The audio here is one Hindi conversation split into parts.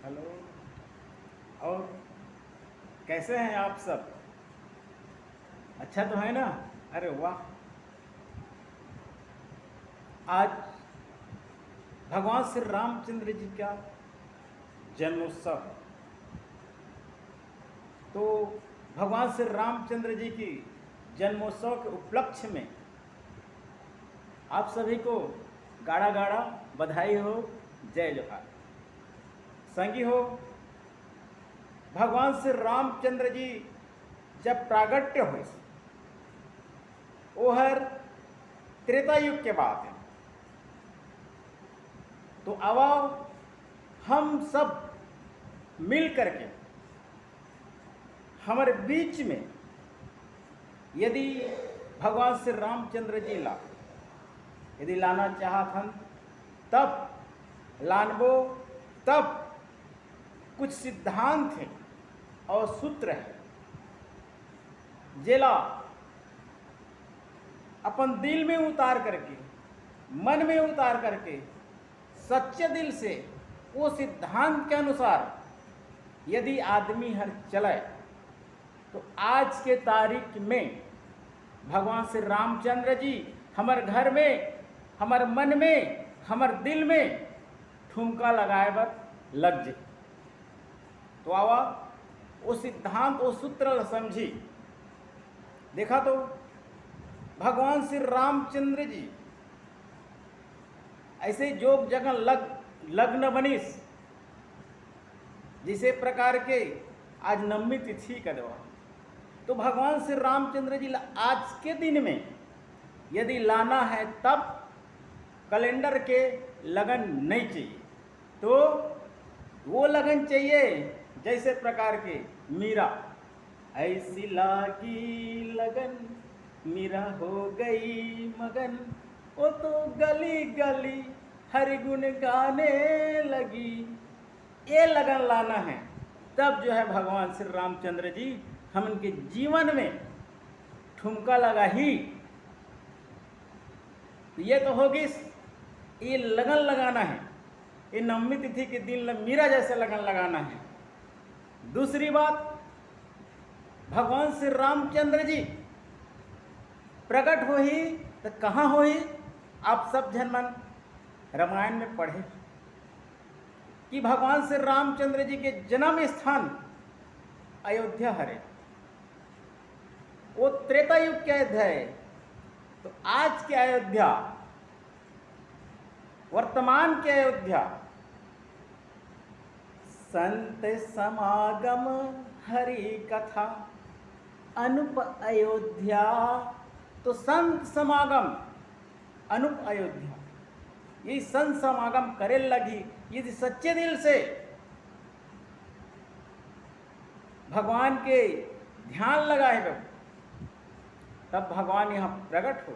हेलो। और कैसे हैं आप सब? अच्छा तो है ना? अरे वाह। आज भगवान श्री रामचंद्र जी का जन्मोत्सव है। तो भगवान श्री रामचंद्र जी की जन्मोत्सव के उपलक्ष्य में आप सभी को गाढ़ा गाढ़ा बधाई हो, जय जोहार। संगी हो, भगवान श्री रामचंद्र जी जब प्रागट्य हुए वो हर त्रेता युग के बाद है। तो अब हम सब मिल करके हमारे बीच में यदि भगवान श्री रामचंद्र जी यदि लाना चाहत तब लानबो, तब कुछ सिद्धांत है और सूत्र है जेला अपन दिल में उतार करके, मन में उतार करके, सच्चे दिल से वो सिद्धांत के अनुसार यदि आदमी हर चले तो आज के तारीख में भगवान श्री रामचंद्र जी हमारे घर में, हमारे मन में, हमारे दिल में ठुमका लगाए बर लग जाए। तो आवा वो सिद्धांत, वो सूत्र समझी। देखा तो भगवान श्री रामचंद्र जी ऐसे जोग जगन लग्न बनिस, जिसे प्रकार के आज नवमी तिथि का देवा। तो भगवान श्री रामचंद्र जी आज के दिन में यदि लाना है तब कैलेंडर के लगन नहीं चाहिए, तो वो लगन चाहिए जैसे प्रकार के मीरा, ऐसी लागी लगन मीरा हो गई मगन, वो तो गली गली हरि गुण गाने लगी। ये लगन लाना है तब जो है भगवान श्री रामचंद्र जी हम उनके जीवन में ठुमका लगा ही। ये तो होगी, ये लगन लगाना है, ये नवमी तिथि के दिन मीरा जैसे लगन लगाना है। दूसरी बात, भगवान श्री रामचंद्र जी प्रकट हो ही तो कहाँ हो ही? आप सब जन मन रामायण में पढ़े कि भगवान श्री रामचंद्र जी के जन्म स्थान अयोध्या हरे, वो त्रेता युग के अयोध्या है। तो आज के अयोध्या, वर्तमान के अयोध्या, संत समागम हरि कथा अनुप अयोध्या। तो संत समागम अनुप अयोध्या, ये संत समागम करे लगी यदि सच्चे दिल से भगवान के ध्यान लगाए तब भगवान यहाँ प्रकट हो।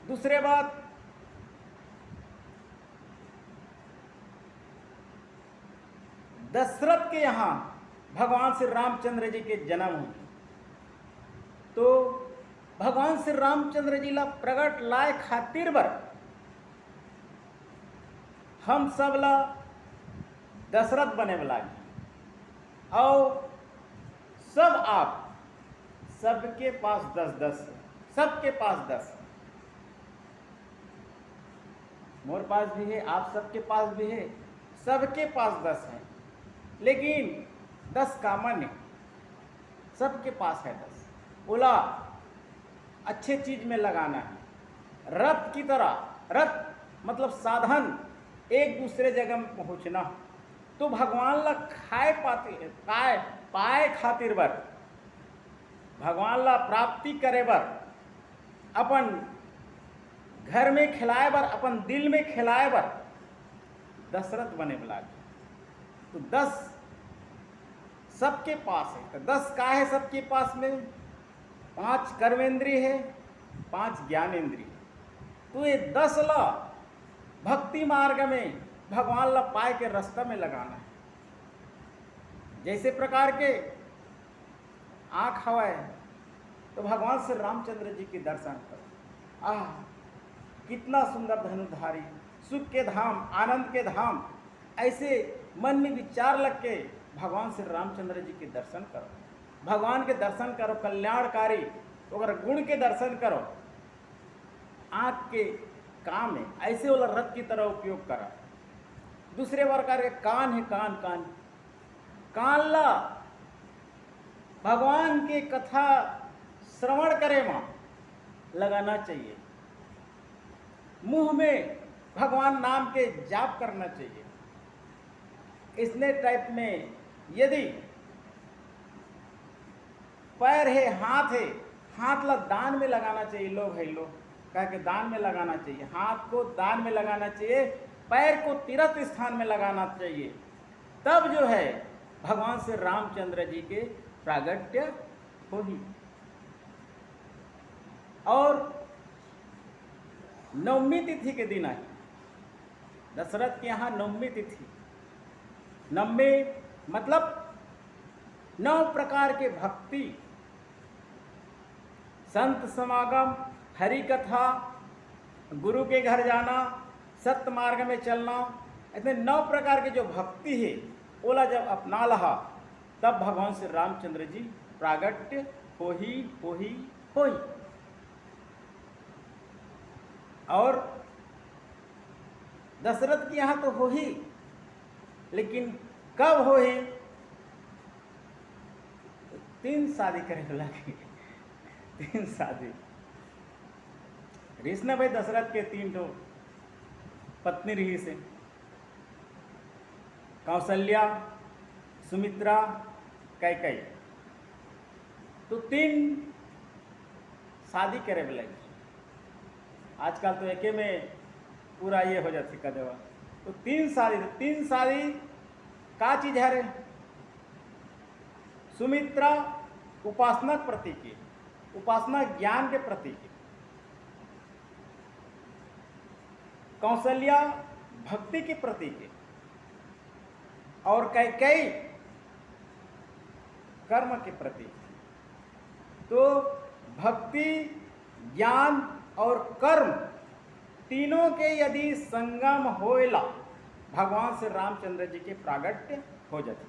दूसरे बात, दशरथ के यहाँ भगवान श्री रामचंद्र जी के जन्म हुए। तो भगवान श्री रामचंद्र जी ला प्रकट लाए खातिर बर हम सब ला दशरथ बने वाला, और सब आप सबके पास 10-10, सबके पास 10, मोर पास भी है, आप सबके पास भी है, सबके पास 10 है, लेकिन 10 कॉमन है, सबके पास है 10। बोला अच्छे चीज में लगाना है। रथ की तरह, रथ मतलब साधन, एक दूसरे जगह में पहुंचना। तो भगवान ला खाए पाए खातिर बर, भगवान ला प्राप्ति करे बर, अपन घर में खिलाए बर, अपन दिल में खिलाए बर दशरथ बने वाला। तो 10 सबके पास है। तो 10 का है सबके पास में? 5 कर्मेंद्रिय है, 5 ज्ञानेंद्रिय। तो ये 10 ला भक्ति मार्ग में भगवान ला पाए के रास्ता में लगाना है। जैसे प्रकार के आँख हवाए तो भगवान श्री रामचंद्र जी के दर्शन करो। कितना सुंदर धनुधारी, सुख के धाम, आनंद के धाम, ऐसे मन में विचार लग के भगवान श्री रामचंद्र जी के दर्शन करो, भगवान के दर्शन करो, कल्याणकारी अगर गुण के दर्शन करो। आँख के काम है ऐसे वाला रथ की तरह उपयोग करा। दूसरे प्रकार के कान है, कान कान कान ला भगवान के कथा श्रवण करे मां लगाना चाहिए। मुंह में भगवान नाम के जाप करना चाहिए। इसने टाइप में यदि पैर है, हाथ है, हाथ ला दान में लगाना चाहिए। लोग है लोग कह के दान में लगाना चाहिए, हाथ को दान में लगाना चाहिए, पैर को तीर्थ स्थान में लगाना चाहिए। तब जो है भगवान श्री रामचंद्र जी के प्रागट्य होगी। और नवमी तिथि के दिन आई, दशरथ के यहाँ नवमी तिथि। नवमी मतलब 9 प्रकार के भक्ति, संत समागम, हरि कथा, गुरु के घर जाना, सत्य मार्ग में चलना, ऐसे 9 प्रकार के जो भक्ति है ओला जब अपना लहा तब भगवान श्री रामचंद्र जी प्रागट्य हो ही। और दशरथ के यहाँ तो हो ही, लेकिन कब हो ही? 3 शादी करे लगे। 3 शादी रीस न भाई, दशरथ के 3 तो पत्नी रही से, कौशल्या, सुमित्रा, कैकेयी, तो 3 शादी करे लगे। आजकल तो एके में पूरा ये हो जाती कदेवा। तो 3 शादी का चीज है रे? सुमित्रा उपासना के प्रतीक है, उपासना ज्ञान के प्रतीक है। कौशल्या भक्ति के प्रतीक है, और कैकेयी कर्म के प्रतीक है। तो भक्ति, ज्ञान और कर्म तीनों के यदि संगम होएला भगवान श्री रामचंद्र जी के प्रागट्य हो जाते।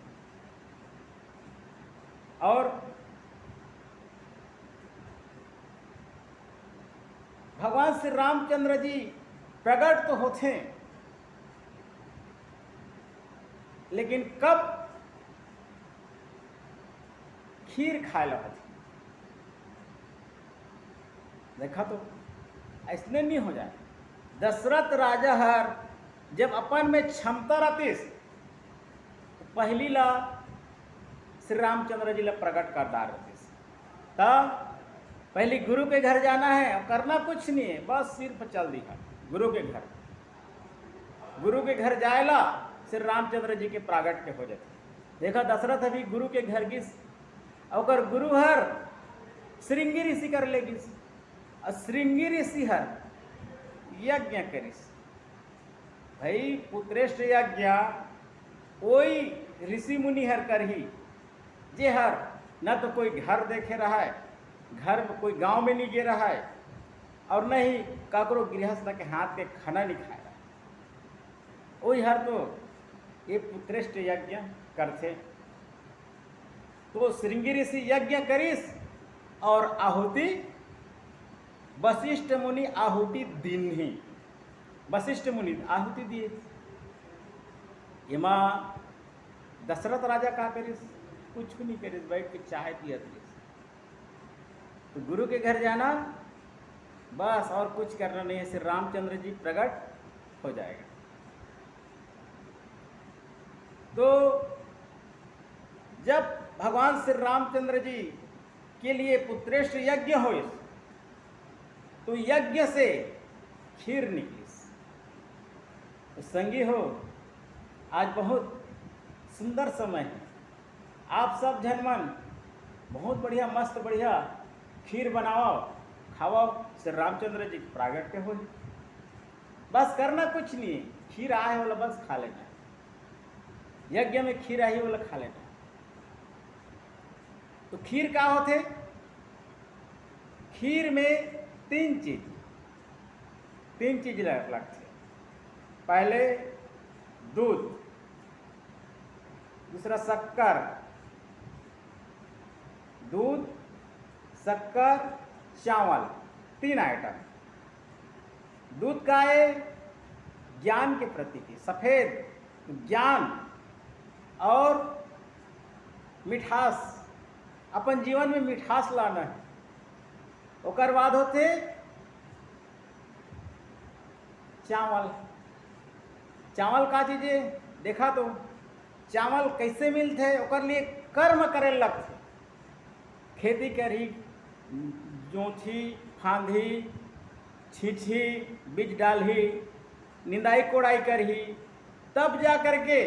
और भगवान श्री रामचंद्र जी प्रकट तो होते हैं, लेकिन कब? खीर खाए ला होती। देखा तो ऐसने नहीं हो जाए। दशरथ राजा हर जब अपन में क्षमता रहती तो पहली ला श्री रामचंद्र जी ला प्रकट कर दार रहती। तब पहले गुरु के घर जाना है और करना कुछ नहीं है, बस सिर पर चल दिखा गुरु के घर। गुरु के घर जाएला श्री रामचंद्र जी के प्रागट्य हो जाते। देखा दशरथ अभी गुरु के घर गिस, और गुरु हर श्रृंगी ऋषि कर ले गिस, और श्रृंगी ऋषि हर यज्ञ करिस। भाई पुत्रेष्ठ यज्ञ कोई ऋषि मुनि हर कर ही, जे हर न तो कोई घर देखे रहा है, घर में कोई गांव में नहीं गे रहा है, और न ही काकरो गृहस्थ के हाथ के खाना नहीं खाए रहा है। वही हर तो ये पुत्रेष्ठ यज्ञ करते। तो श्रृंगी ऋषि यज्ञ करिस, और आहुति वशिष्ठ मुनि आहुति दिन ही। वशिष्ठ मुनि आहुति दिए। एमा दशरथ राजा का करिस? कुछ भी नहीं करिस, बैठ के चाय पियत रहिस। तो गुरु के घर जाना बस, और कुछ करना नहीं है, श्री रामचंद्र जी प्रकट हो जाएगा। तो जब भगवान श्री रामचंद्र जी के लिए पुत्रेष्ठ यज्ञ हो, तो यज्ञ से खीर निकली। तो संगी हो, आज बहुत सुंदर समय है। आप सब जनमन बहुत बढ़िया, मस्त बढ़िया खीर बनाओ, खाओ, श्री रामचंद्र जी प्रागट्य हो। बस करना कुछ नहीं है, खीर आए वाला बस खा लेना। यज्ञ में खीर आई वाला खा लेना। तो खीर क्या होते? खीर में 3 चीज लगते। पहले दूध, दूसरा शक्कर, दूध, शक्कर, चावल, 3 आइटम। दूध का है ज्ञान के प्रतीक है, सफेद ज्ञान और मिठास, अपन जीवन में मिठास लाना है। ओकर बाद होते चावल। चावल का चीज़े देखा तो चावल कैसे मिलते, ओकर लिए कर्म करे लगते, खेती करी, जोथी फांदी, छीछी, बीज डाली, निंदाई कोड़ाई करही, तब जा करके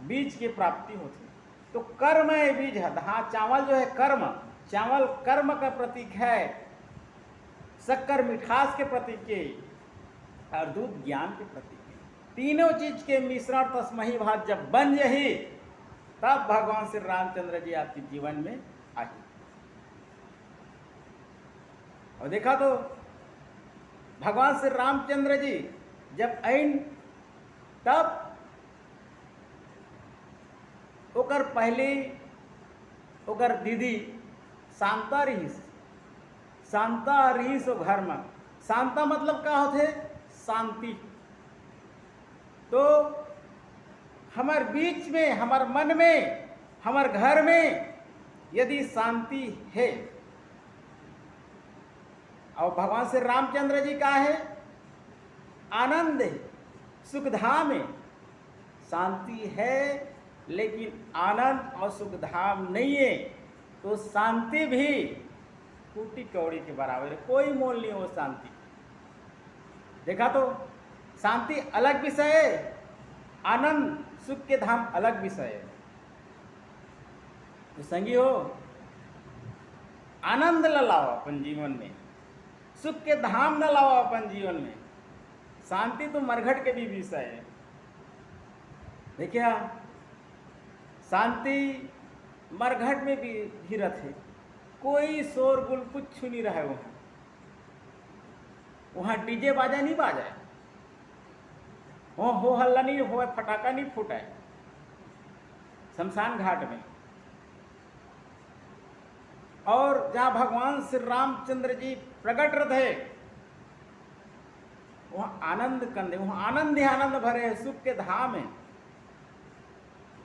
बीज की प्राप्ति होती। तो कर्म है बीज है। हाँ, चावल जो है कर्म, चावल कर्म का प्रतीक है, शक्कर मिठास के प्रतीक है और दूध ज्ञान के प्रतीक है। तीनों चीज के मिश्रण तस्मही भात जब बन यही, तब भगवान श्री रामचंद्र जी आपके जीवन में आए। और देखा तो भगवान श्री रामचंद्र जी जब आइन, तब ओकर पहले ओकर दीदी शांता रही, शांता रही सो घर में। शांता मतलब का होते, शांति। तो हमार बीच में, हमार मन में, हमार घर में यदि शांति है, और भगवान श्री रामचंद्र जी का है आनंद है, सुखधाम है। शांति है लेकिन आनंद और सुखधाम नहीं है, तो शांति भी कूटी कौड़ी के बराबर है, कोई मोल नहीं हो शांति। देखा तो शांति अलग विषय है, आनंद सुख के धाम अलग विषय है। तो संगी हो, आनंद न लाओ अपन जीवन में, सुख के धाम न लाओ अपन जीवन में, शांति तो मरघट के भी विषय है। देखिए, शांति मरघट में भी धीरत है, कोई शोरगुल कुछ नहीं रहे वहाँ। वहाँ डीजे बाजा नहीं बाजा, हो हल्ला नहीं हो, फटाका नहीं फूटा है शमशान घाट में। और जहाँ भगवान श्री रामचंद्र जी प्रकट रहे, वहाँ आनंद कंदे, वहाँ आनंद ही आनंद भरे है, सुख के धाम है।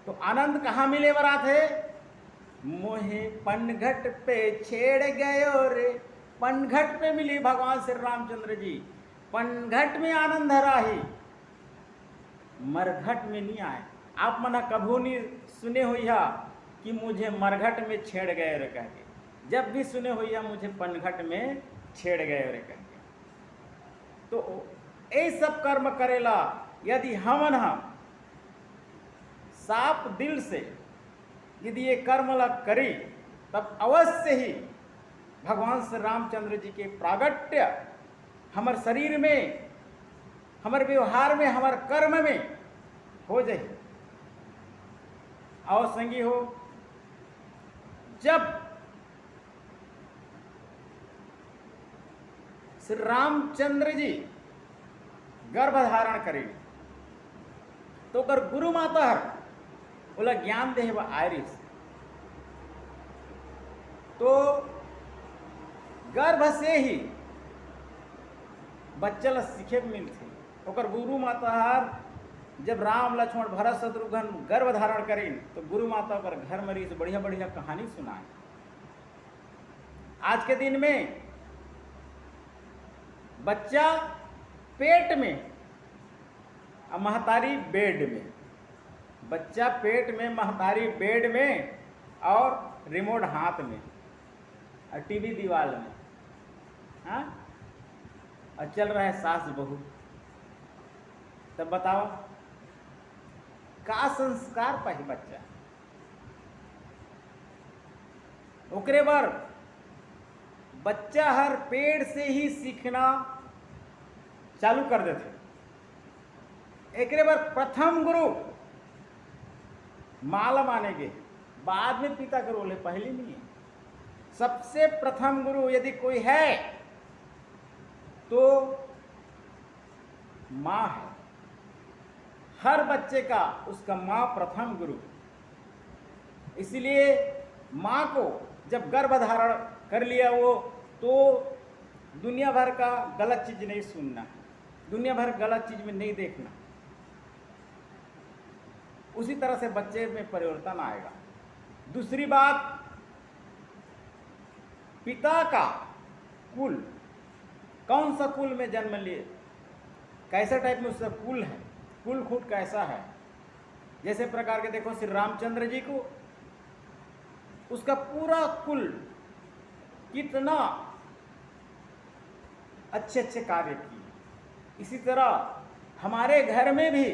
तो आनंद कहाँ मिले बरात है? मोहे पनघट पे छेड़ गयो रे, पनघट पे मिली भगवान श्री रामचंद्र जी। पनघट में आनंद राही, मरघट में नहीं आए। आप मना कभू नहीं सुने हुई है कि मुझे मरघट में छेड़ गए रे कह के, जब भी सुने हुई है मुझे पनघट में छेड़ गए रे कह के। तो ये सब कर्म करेला यदि हमन हम साफ दिल से यदि ये कर्म लग करी, तब अवश्य ही भगवान श्री रामचंद्र जी के प्रागट्य हमारे शरीर में, हमारे व्यवहार में, हमारे कर्म में हो जाए। और संगी हो, जब श्री रामचंद्र जी गर्भ धारण करें, तो कर गुरु माता हर बोला ज्ञान देह व आयरिस, तो गर्भ से ही बच्चा ला सीखे मिलती। ओकर गुरु माता हर जब राम लक्ष्मण भरत शत्रुघ्न गर्भ धारण करें, तो गुरु माता पर घर मरी से बढ़िया बढ़िया कहानी सुनाए। आज के दिन में बच्चा पेट में और महतारी बेड में, बच्चा पेट में, महतारी बेड में, और रिमोट हाथ में, और टीवी दीवार में, हाँ, और चल रहा है सास बहू। तब बताओ का संस्कार पाही बच्चा? ओकरे बार बच्चा हर पेड़ से ही सीखना चालू कर देते। एक बार प्रथम गुरु माला मानेंगे, बाद में पिता के रोल है, पहले नहीं है। सबसे प्रथम गुरु यदि कोई है तो माँ है। हर बच्चे का उसका माँ प्रथम गुरु। इसीलिए माँ को जब गर्भ धारण कर लिया वो, तो दुनिया भर का गलत चीज़ नहीं सुनना, दुनिया भर गलत चीज़ में नहीं देखना। उसी तरह से बच्चे में परिवर्तन आएगा। दूसरी बात, पिता का कुल, कौन सा कुल में जन्म लिए, कैसा टाइप में उसका कुल है, कुल खूट कैसा है। जैसे प्रकार के देखो श्री रामचंद्र जी को, उसका पूरा कुल कितना अच्छे अच्छे कार्य किए। इसी तरह हमारे घर में भी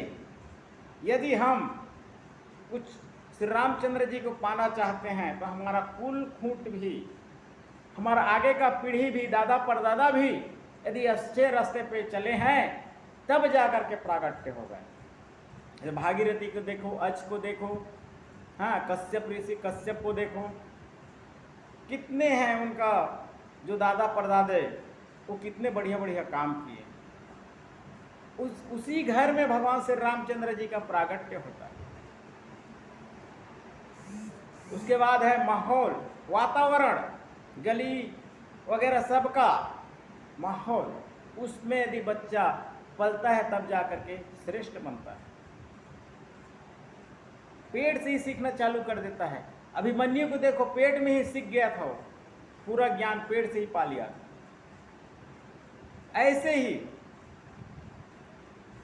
यदि हम कुछ श्री रामचंद्र जी को पाना चाहते हैं, तो हमारा कुल खूंट भी, हमारा आगे का पीढ़ी भी, दादा परदादा भी यदि अच्छे रास्ते पे चले हैं, तब जाकर के प्रागट्य हो गए। भागीरथी को देखो, अज को देखो, हाँ, कश्यप ऋषि कश्यप को देखो, कितने हैं उनका जो दादा परदादे, वो कितने बढ़िया बढ़िया काम किए। उसी घर में भगवान श्री रामचंद्र जी का प्रागट्य होता है। उसके बाद है माहौल, वातावरण, गली वगैरह सबका माहौल, उसमें यदि बच्चा पलता है तब जाकर के श्रेष्ठ बनता है। पेट से ही सीखना चालू कर देता है। अभिमन्यु को देखो, पेट में ही सीख गया था वो, पूरा ज्ञान पेट से ही पा लिया था। ऐसे ही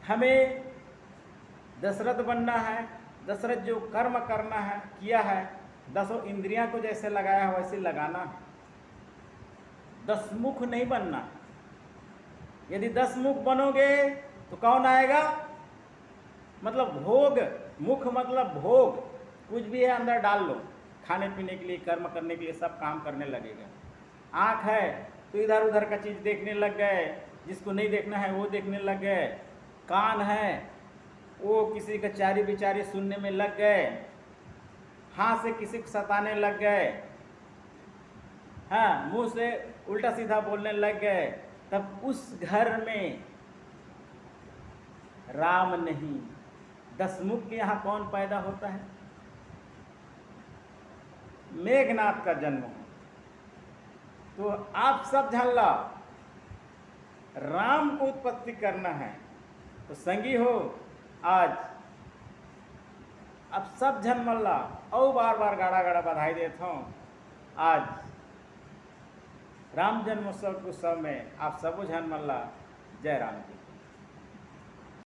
हमें दशरथ बनना है। दशरथ जो कर्म करना है, किया है, 10 इंद्रियां को जैसे लगाया है वैसे लगाना है। 10 मुख नहीं बनना। यदि 10 मुख बनोगे तो कौन आएगा, मतलब भोग, मुख मतलब भोग, कुछ भी है अंदर डाल लो, खाने पीने के लिए, कर्म करने के लिए, सब काम करने लगेगा। आँख है तो इधर उधर का चीज़ देखने लग गए, जिसको नहीं देखना है वो देखने लग गए। कान है वो किसी का चारी बिचारी सुनने में लग गए। हाथ से किसी को सताने लग गए। हाँ, मुंह से उल्टा सीधा बोलने लग गए। तब उस घर में राम नहीं। 10 मुख के यहाँ कौन पैदा होता है, मेघनाथ का जन्म हो। तो आप सब जान लो, राम को उत्पत्ति करना है तो संगी हो आज। अब सब जन मल्ला और बार बार गाड़ा गाड़ा बधाई देता हूँ। आज राम जन्मोत्सव के उत्सव में आप सब जन मल्ला। जय राम जी।